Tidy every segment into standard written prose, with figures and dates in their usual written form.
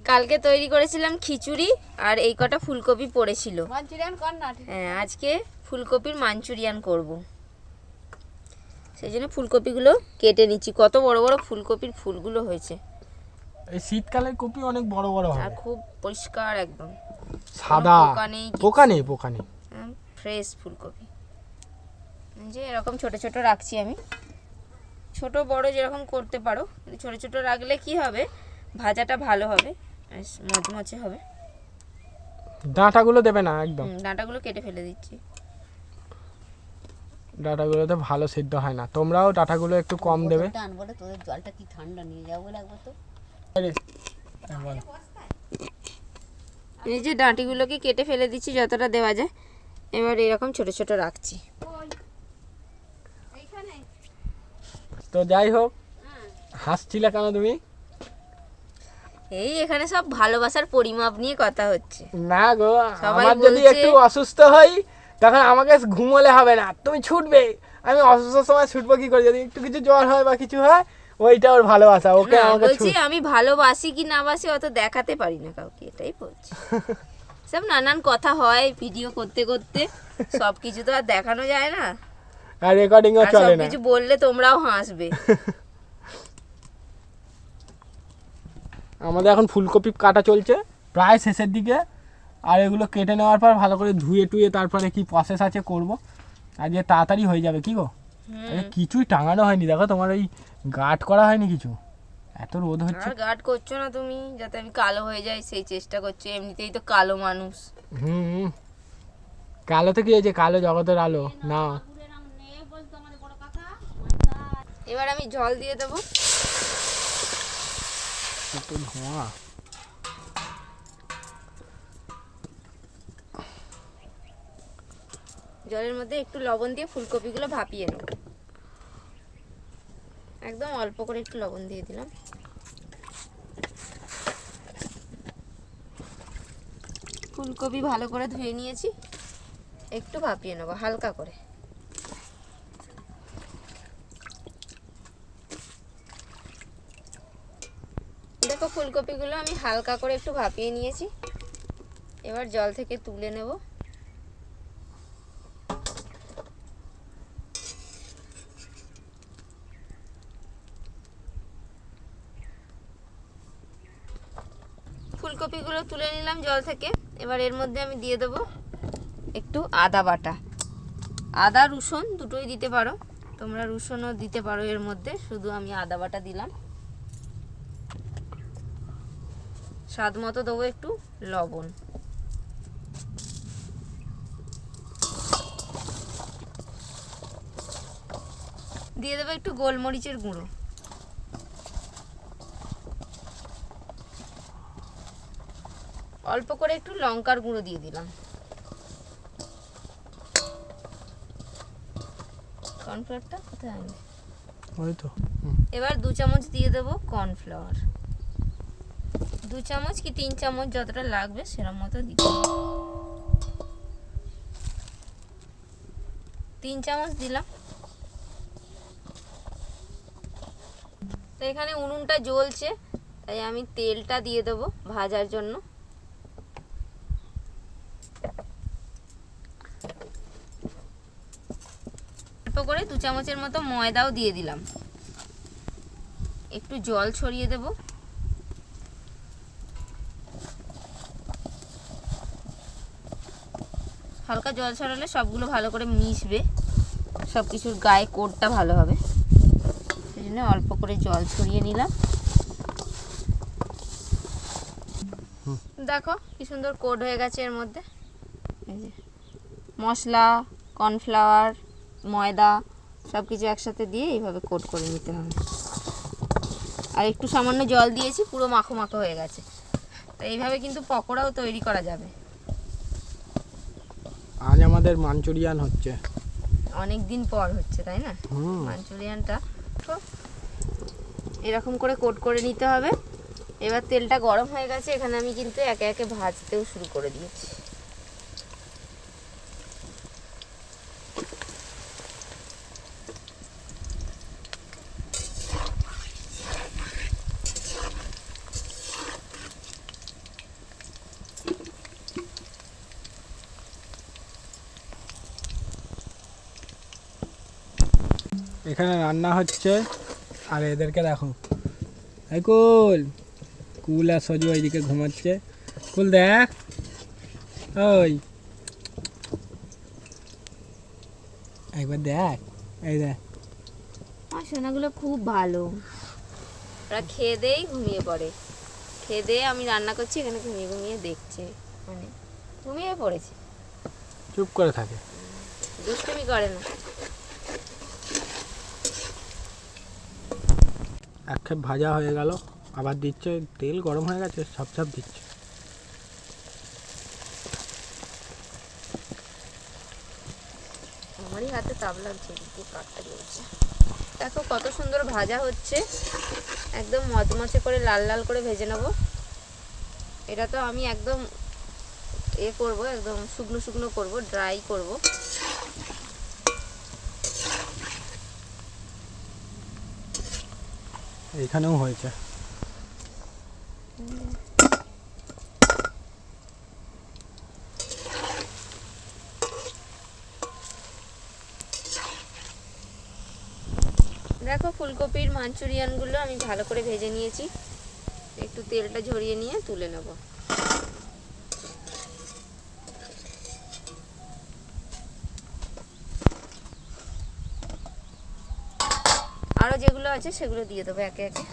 কালকে তৈরি করেছিলাম খিচুড়ি আর এই কটা ফুলকপি পড়েছিল। মাঞ্চুরিয়ান কর না। হ্যাঁ, আজকে ফুলকপির মাঞ্চুরিয়ান করব। সেই জন্য ফুলকপিগুলো কেটে নিচ্ছি। কত বড় বড় ফুলকপির ফুলগুলো হয়েছে। এই শীতকালে কপি অনেক বড় বড় হয় আর খুব পরিষ্কার একদম সাদা, পোকা নেই। ফ্রেশ ফুলকপি। যে এরকম ছোট ছোট রাখছি আমি, ছোট বড় যেরকম করতে পারো, কিন্তু ছোট ছোট রাখলে কি হবে, ভাজাটা ভালো হবে, মচমচে হবে। ডাঁটাগুলো দেবে না একদম, ডাঁটাগুলো কেটে ফেলে দিচ্ছি। ডাঁটাগুলোতে ভালো সিদ্ধ হয় না, তোমরাও ডাঁটাগুলো একটু কম দেবে। তোদের জলটা কি ঠান্ডা, নিয়ে যাবো একবার তো। এই যে ডাঁটিগুলোকে কেটে ফেলে দিচ্ছি যতটা দেওয়া যায়। এবার এরকম ছোট ছোট রাখছি। তো যাই হোক, হাসছিলে কেন তুমি? এই এখানে সব ভালোবাসার পরিমাপ নিয়ে কথা হচ্ছে। না গো, আমার যদি একটু অসুস্থ হই তখন আমাকে ঘুমোলে হবে না, তুমি ছুটবে। আমি অসুস্থ সময় ছুটবো কি করে? যদি একটু কিছু জ্বর হয় বা কিছু হয়, ওইটা ওর ভালোবাসা। ওকে আমাকে বলছি আমি ভালোবাসি কি না বাসি অত দেখাতে পারি না কাউকে, এটাই বলছি। সব নানান কথা হয় ভিডিও করতে করতে, সবকিছু তো আর দেখানো যায় না, আর রেকর্ডিংও চলে না। কিছু বললে তোমরাও হাসবে। আমাদের এখন ফুলকপি কাটা চলছে, প্রায় শেষের দিকে। আর এগুলো কেটে নেওয়ার পর ভালো করে ধুয়ে টুয়ে তারপরে কি প্রসেস আছে করব। আর যে তাড়াতাড়ি হয়ে যাবে কি গো। কিছুই টাঙানো হয়নি, দেখো তোমার ওই গার্ড করা হয়নি কিছু, এত রোদ হচ্ছে। আর গার্ড করছো না তুমি, যাতে আমি কালো হয়ে যাই সেই চেষ্টা করছো। এমনিতেই তো কালো মানুষ। কালোতে কি হয়েছে, কালো জগতের আলো না। এবার আমি জল দিয়ে দেবো। একটু ধোঁয়া। জলের মধ্যে একটু লবণ দিয়ে ফুলকপিগুলো ভাপিয়ে নেব। একদম অল্প করে একটু লবণ দিয়ে দিলাম। ফুলকপি ভালো করে ধুয়ে নিয়েছি, একটু ভাপিয়ে নেবো হালকা করে। দেখো ফুলকপিগুলো আমি হালকা করে একটু ভাপিয়ে নিয়েছি। এবার জল থেকে তুলে নেব। ফুলকপিগুলো তুলে নিলাম জল থেকে। এবার এর মধ্যে আমি দিয়ে দেবো একটু আদা বাটা। আদা রসুন দুটোই দিতে পারো তোমরা, রসুনও দিতে পারো এর মধ্যে, শুধু আমি আদা বাটা দিলাম। স্বাদ মতো দেবো একটু লবণ। দিয়ে দেবো একটু গোলমরিচের গুঁড়ো। অল্প করে একটু লঙ্কার গুঁড়ো দিয়ে দিলাম। কর্নফ্লাওয়ারটা কোথায় আনবে? ওই তো। এবার 2 চামচ দিয়ে দেবো কর্নফ্লাওয়ার। 2 চামচ কি 3 চামচ যতটা লাগবে সেরকম মতো দিতে। 3 চামচ দিলাম। তো এখানে উনুনটা জ্বলছে, তাই আমি তেলটা দিয়ে দেবো ভাজার জন্য। অল্প করে 2 চামচের মতো ময়দাও দিয়ে দিলাম। একটু জল ছড়িয়ে দেব। হালকা জল ছড়ালে সবগুলো ভালো করে মিশবে, সব কিছুর গায়ে কোটটা ভালো হবে। সেই জন্য অল্প করে জল ছড়িয়ে নিলাম। দেখো কি সুন্দর কোট হয়ে গেছে এর মধ্যে। এই যে মশলা, কর্নফ্লাওয়ার, ময়দা সব কিছু একসাথে দিয়ে এইভাবে কোট করে নিতে হবে। আর একটু সামান্য জল দিয়েছি, পুরো মাখো মাখো হয়ে গেছে। তো এইভাবে কিন্তু পকোড়াও তৈরি করা যাবে। আজ আমাদের মাঞ্চুরিয়ান হচ্ছে, অনেক দিন পর হচ্ছে তাই না মাঞ্চুরিয়ানটা। এরকম করে কোট করে নিতে হবে। এবার তেলটা গরম হয়ে গেছে, এখানে আমি কিন্তু একে একে ভাজতেও শুরু করে দিয়েছি। এখানে রান্না হচ্ছে, আর এদেরকে দেখো, এই কুল আর সজু ওইদিকে ঘুমাচ্ছে। কুল দেখ, ওই একবার দেখ, এই দেখ। আমার সোনাগুলো খুব ভালো, ওরা খেয়ে দেই ঘুমিয়ে পড়ে, খেয়ে দিয়ে আমি রান্না করছি এখানে ঘুমিয়ে ঘুমিয়ে দেখছে, মানে ঘুমিয়ে পড়েছে, চুপ করে থাকে, দুষ্টুমি করে না। এক খেপ ভাজা হয়ে গেল, আবার দিচ্ছে, তেল গরম হয়ে গেছে, সব সব দিচ্ছে। আমারই হাতে তাপ লাগছে, একটু কাটটা জ্বলছে। দেখো কত সুন্দর ভাজা হচ্ছে, একদম মচমচে করে লাল লাল করে ভেজে নেব। এটা তো আমি একদম করব, একদম শুকনো শুকনো করব, ড্রাই করব। এইখানেও হয়েছে। দেখো ফুলকপির মাঞ্চুরিয়ানগুলো আমি ভালো করে ভেজে নিয়েছি, একটু তেলটা ঝরিয়ে নিয়ে তুলে নেব। আরও যেগুলো আছে সেগুলো দিয়ে দেবো একে একে।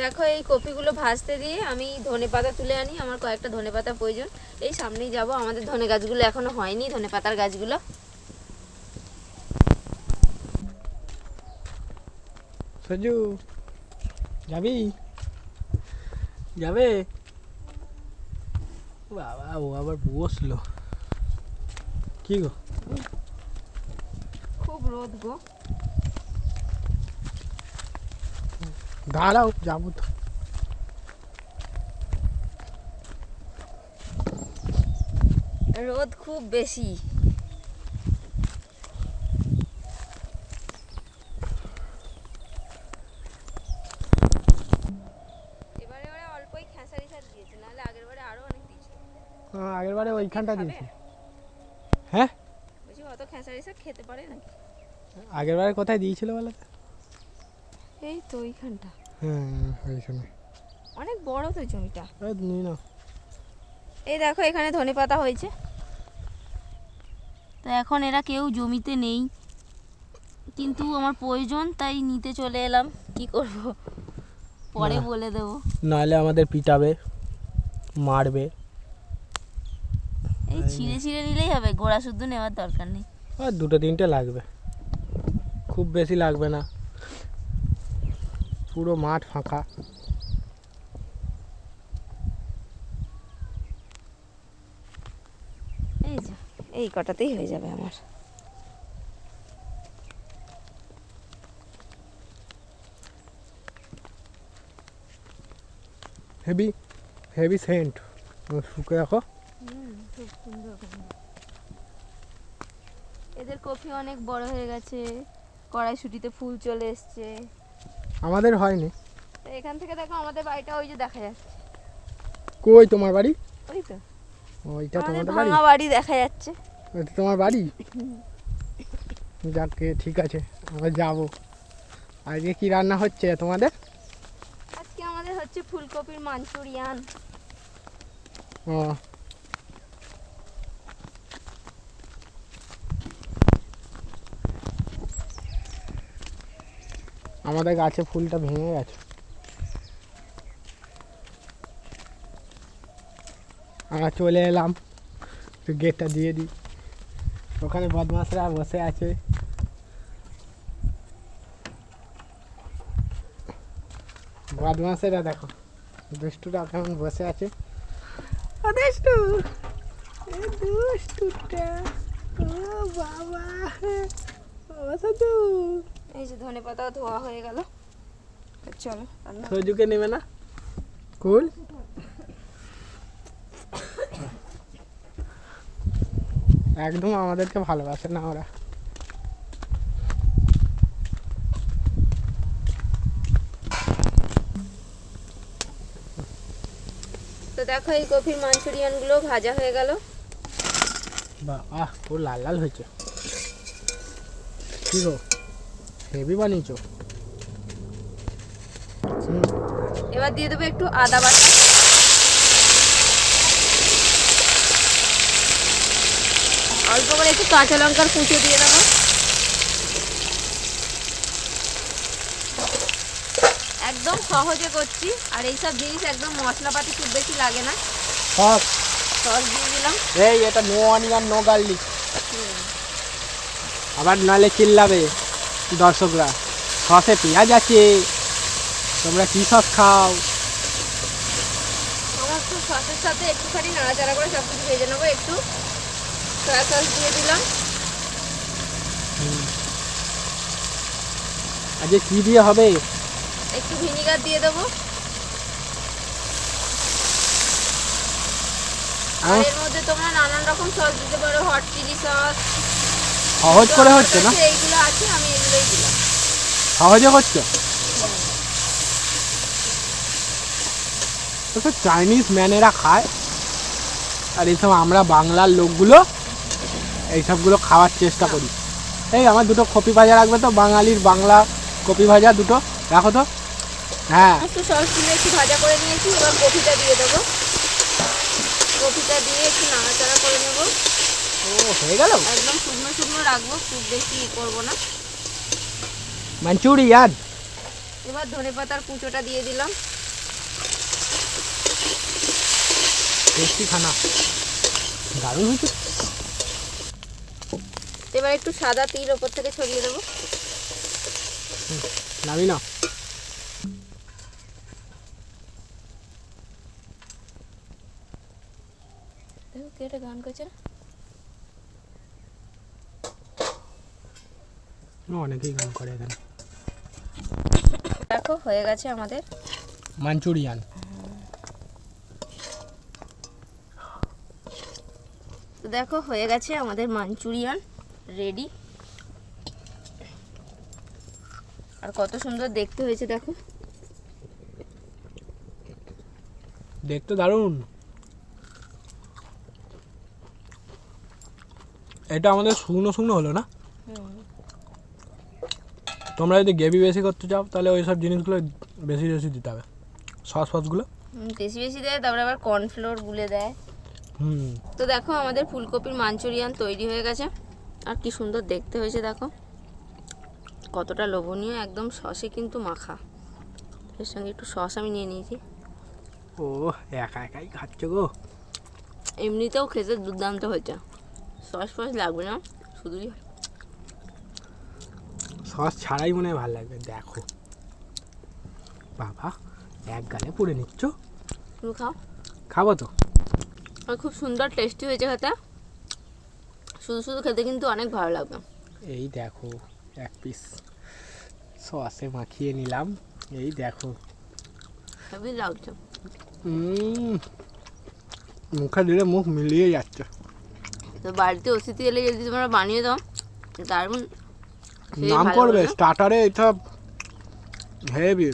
দেখো এই কপিগুলো ভাজতে দিয়ে আমি ধনেপাতা তুলে আনি, আমার কয়েকটা ধনেপাতা প্রয়োজন। এই সামনেই যাব, আমাদের ধনে গাছগুলো এখনো হয়নি, ধনেপাতার গাছগুলো। সজু যাবি, যাবে? বাবা, ও আবার বসলো। কি গো, খুব রোদ গো। দাঁড়াও, যাবো তো। রোদ খুব বেশি। এবারে অল্পই খেসারি শাক দিয়েছে, নাহলে আগের বারে আরো অনেক দিয়েছে। আগের বারে ওইখানটা দিয়েছি। হ্যাঁ, বলছি অত খেসারি শাক খেতে পারে নাকি? আগের বারে কোথায় দিয়েছিল বলো তো? এই তো ওইখানটা। হ্যাঁ, ওইখানে অনেক বড় তো জমিটা। নিয়ে নাও। এই দেখো এখানে ধনেপাতা হয়েছে, তো এখন এরা কেউ জমিতে নেই, কিন্তু আমার প্রয়োজন তাই নিতে চলে এলাম। কি করব, পরে বলে দেবো। নাহলে আমাদের পিটাবে, মারবে। এই ছিঁড়ে ছিঁড়ে নিলেই হবে, গোড়া শুদ্ধ নেওয়ার দরকার নেই। আর দুটো তিনটে লাগবে, খুব বেশি লাগবে না, পুরো মাঠ ফাঁকা। এই যে এই কটাতেই হয়ে যাবে আমার। হেভি হেভি সেন্ট, শুকে রাখো। খুব সুন্দর। এদের কফি অনেক বড় হয়ে গেছে, কড়াইশুটিতে ফুল চলে এসছে। আমাদের হয়নি। তো এখান থেকে দেখো আমাদের বাড়িটা ওই যে দেখা যাচ্ছে। কই তোমার বাড়ি? ওই তো ওইটা আমাদের তোমাদের বাড়ি? ভাঙা বাড়ি দেখা যাচ্ছে। ওইটা তোমার বাড়ি? যাকে ঠিক আছে, আমরা যাবো। আজকে কি রান্না হচ্ছে তোমাদের? আজকে আমাদের হচ্ছে ফুলকপির মাঞ্চুরিয়ান। ও, আমাদের গাছে ফুলটা ভেঙে গেছে, আমরা চলে এলাম, একটু গেটটা দিয়ে দিই। ওখানে বদমাশরা বসে আছে, বদমাশেরা দেখো, দুষ্টুটা কেমন বসে আছে। ও দুষ্টু, এ দুষ্টুটা, ও বাবা, ও সজু। এই যে ধনেপাতা ধোয়া হয়ে গেল, চলো রান্না। সজুকে নেবে না? কুল, একদম আমাদেরকে ভালোবাসে না ওরা। তো দেখো এই কফির মাঞ্চুরিয়ানগুলো ভাজা হয়ে গেল। বাহ, পুরো লাল লাল হয়েছে। কি গো হেভি বানিয়েছো। এবার দিয়ে দেবো একটু আদা বাটা, অল্প করে একটু কাঁচা লঙ্কার কুচো দিয়ে দেবো। একদম সহজে করছি, আর এইসব জিনিস একদম মশলাপাতি খুব বেশি লাগে না। সস সস দিয়ে দিলাম। এই এটা নো অনিয়ন নো গার্লিক, আবার নালে চিল্লাবে দর্শকরা সসে পেঁয়াজ আছে, তোমরা কি সস খাও। সমস্ত সসের সাথে একটুখানি নাড়াচাড়া করে সব কিছু ভেজে নেবো। একটু সয়া সস দিয়ে দিলাম। আজকে কি দিয়ে হবে? একটু ভিনিগার দিয়ে দেবো। আর এর মধ্যে তোমরা নানান রকম সস দিতে পারো, হট চিলি সস। সহজ করে হচ্ছে না, এইগুলো আছে, আমি এগুলোই দিলাম। সহজে করছো। তো চাইনিজ ম্যানেরা খায়, আর এইসব আমরা বাংলার লোকগুলো এইসবগুলো খাওয়ার চেষ্টা করি। এই আমার দুটো কপি ভাজা রাখবে তো, বাঙালির বাংলা কপি ভাজা দুটো রাখো তো। হ্যাঁ একটু সস দিয়ে একটু ভাজা করে নিয়েছি, এবার কপিটা দিয়ে দেবো। কপিটা দিয়ে একটু নাড়াচাড়া করে নেবো। ও হয়ে গেল, একদম শুকনো শুকনো রাখবো, খুব বেশি করবো না। মাঞ্চুরিয়ান। এবার ধনেপাতার কুচোটা দিয়ে দিলাম। টেস্টি খানা, দারুণ হয়েছে। এবার একটু সাদা তিল ওপর থেকে ছড়িয়ে দেবো। নামি না, দেখো কে একটা গান করছে না? অনেকেই গান করে এখানে। দেখো হয়ে গেছে আমাদের মাঞ্চুরিয়ান। তো দেখো হয়ে গেছে আমাদের মাঞ্চুরিয়ান রেডি। আর কত সুন্দর দেখতে হয়েছে দেখো। দেখতে দারুণ। এটা আমাদের শুকনো শুকনো হলো না। তোমরা যদি গ্রেভি বেশি করতে চাও তাহলে ওই সব জিনিসগুলো বেশি বেশি দিতে হবে, সস ফসগুলো বেশি বেশি দেয়, তারপরে আবার কর্নফ্লোর গুলে দেয়। তো দেখো আমাদের ফুলকপির মাঞ্চুরিয়ান তৈরি হয়ে গেছে। আর কি সুন্দর দেখতে হয়েছে দেখো, কতটা লোভনীয়, একদম সসে কিন্তু মাখা। এর সঙ্গে একটু সস আমি নিয়ে নিয়েছি। ও একা একাই খাচ্ছ গো। এমনিতেও খেতে দুর্দান্ত হয়েছে, সস ফস লাগবে না, শুধুই সস ছাড়াই মনে হয় ভালো লাগবে। দেখো বাবা, এক গালে পুড়ে নিচ্ছ। তুমি খাও। খাবো তো। আর খুব সুন্দর টেস্টি হয়েছে খেতে, শুধু শুধু খেতে কিন্তু অনেক ভালো লাগবে। এই দেখো এক পিস সসে মাখিয়ে নিলাম, এই দেখো হেভি লাগছে। মুখে দিলে মুখ মিলিয়ে যাচ্ছে। তো বাড়িতে অতিথি এলে যদি তোমরা বানিয়ে দাও দারুণ নাম করবে স্টার্টারে। এটা হেভি,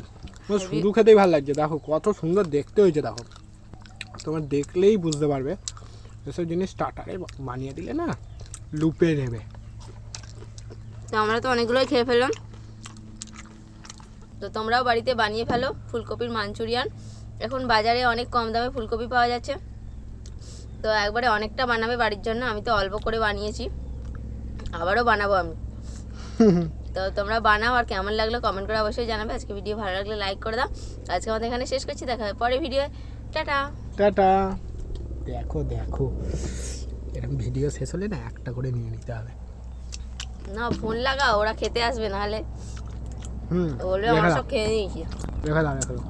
শুধু খেতেই ভালো লাগছে। দেখো কত সুন্দর দেখতে হয়েছে, দেখো তোমার দেখলেই বুঝতে পারবে। এসব জিনিস স্টার্টারে বানিয়ে দিলে না লুপে নেবে। তো আমরা তো অনেকগুলোই খেয়ে ফেললাম, তো তোমরাও বাড়িতে বানিয়ে ফেলো ফুলকপির মাঞ্চুরিয়ান। এখন বাজারে অনেক কম দামে ফুলকপি পাওয়া যাচ্ছে, তো একবারে অনেকটা বানাবে বাড়ির জন্য। আমি তো অল্প করে বানিয়েছি, আবারও বানাবো আমি। তো তোমরা বানাও, আর কেমন লাগলো কমেন্ট করে অবশ্যই জানাবে। আজকে ভিডিও ভালো লাগলে লাইক করে দাও। আজকে আমাদের এখানে শেষ করছি, দেখা হবে পরে ভিডিও। Tata tata. দেখো দেখো এরকম ভিডিও শেষ হলে না একটা করে নিয়ে নিতে হবে। না ফোন লাগাও, ওরা খেতে আসবে, নাহলে বলবে আমরা সব খেয়ে নিয়েছি। রেখে দাও রেখে দাও।